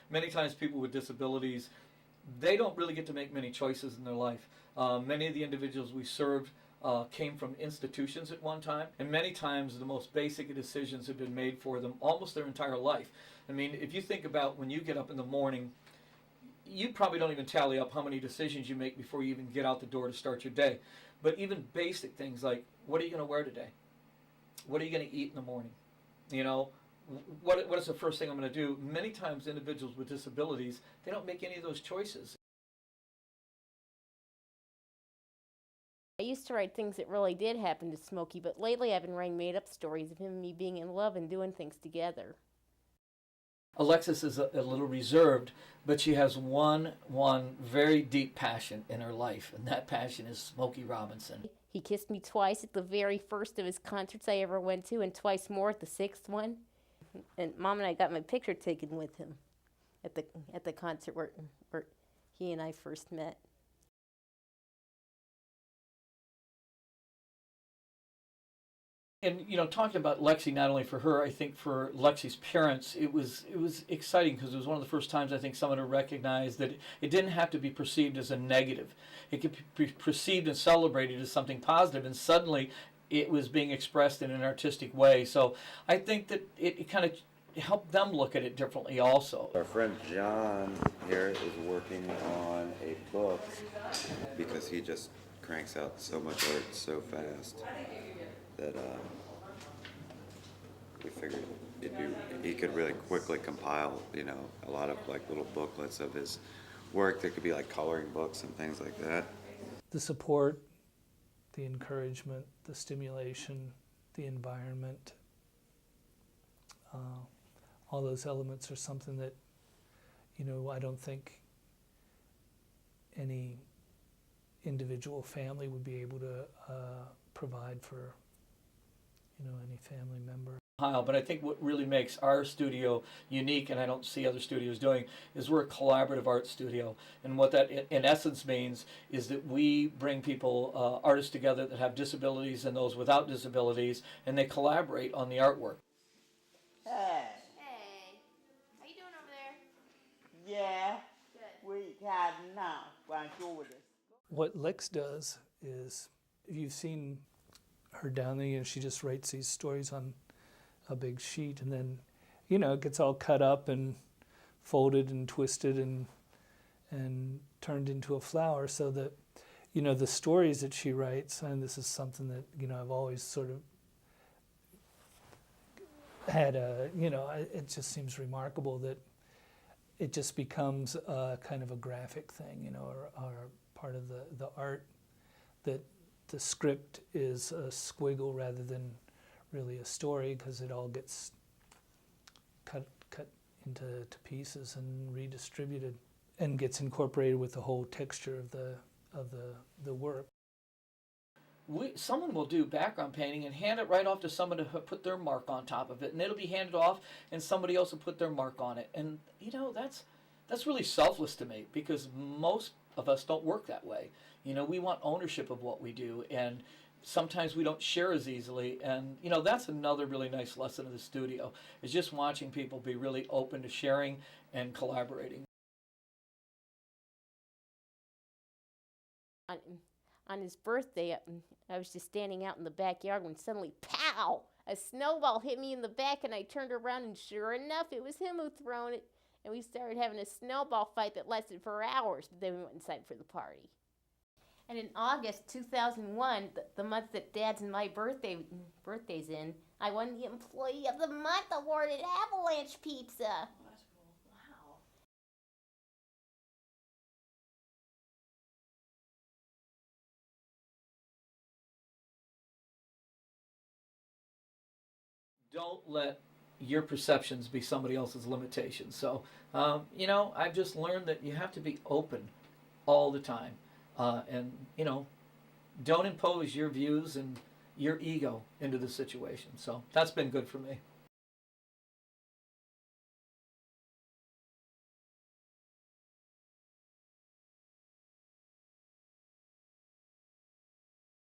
many times people with disabilities, they don't really get to make many choices in their life. Many of the individuals we served came from institutions at one time, and many times the most basic decisions have been made for them almost their entire life. I mean, if you think about when you get up in the morning, you probably don't even tally up how many decisions you make before you even get out the door to start your day. But even basic things like, what are you going to wear today? What are you going to eat in the morning? You know, what is the first thing I'm going to do? Many times individuals with disabilities, they don't make any of those choices. I used to write things that really did happen to Smokey, but lately I've been writing made-up stories of him and me being in love and doing things together. Alexis is a little reserved, but she has one very deep passion in her life, and that passion is Smokey Robinson. He kissed me twice at the very first of his concerts I ever went to, and twice more at the sixth one. And Mom and I got my picture taken with him at the concert where he and I first met. And, you know, talking about Lexi, not only for her, I think for Lexi's parents, it was exciting because it was one of the first times I think someone to recognize that it didn't have to be perceived as a negative. It could be perceived and celebrated as something positive, and suddenly it was being expressed in an artistic way. So I think that it kind of helped them look at it differently also. Our friend John here is working on a book because he just cranks out so much art so fast that we figured he could really quickly compile, you know, a lot of like little booklets of his work that could be like coloring books and things like that. The support, the encouragement, the stimulation, the environment, all those elements are something that, you know, I don't think any individual family would be able to provide for, you know, any family member. But I think what really makes our studio unique, and I don't see other studios doing, is we're a collaborative art studio. And what that in essence means is that we bring people, artists together that have disabilities and those without disabilities, and they collaborate on the artwork. Hey. Hey, how you doing over there? Yeah. Good. We got now. Why don't you over this? What Lex does is, if you've seen her down there, you know, she just writes these stories on a big sheet, and then, you know, it gets all cut up and folded and twisted and turned into a flower, so that, you know, the stories that she writes, and this is something that, you know, I've always sort of had a, you know, it just seems remarkable that it just becomes a kind of a graphic thing, you know, or part of the art, that the script is a squiggle rather than really a story, because it all gets cut into pieces and redistributed and gets incorporated with the whole texture of the work. Someone will do background painting and hand it right off to someone to put their mark on top of it, and it'll be handed off, and somebody else will put their mark on it. And you know, that's really selfless to me, because most of us don't work that way. You know, we want ownership of what we do, and sometimes we don't share as easily. And you know, that's another really nice lesson of the studio, is just watching people be really open to sharing and collaborating. On his birthday, I was just standing out in the backyard when suddenly, pow! A snowball hit me in the back, and I turned around, and sure enough, it was him who'd thrown it. And we started having a snowball fight that lasted for hours, but then we went inside for the party. And in August 2001, the month that Dad's and my birthday's in, I won the Employee of the Month award at Avalanche Pizza. Oh, that's cool. Wow. Don't let your perceptions be somebody else's limitations. So, you know, I've just learned that you have to be open all the time. And, you know, don't impose your views and your ego into the situation. So that's been good for me.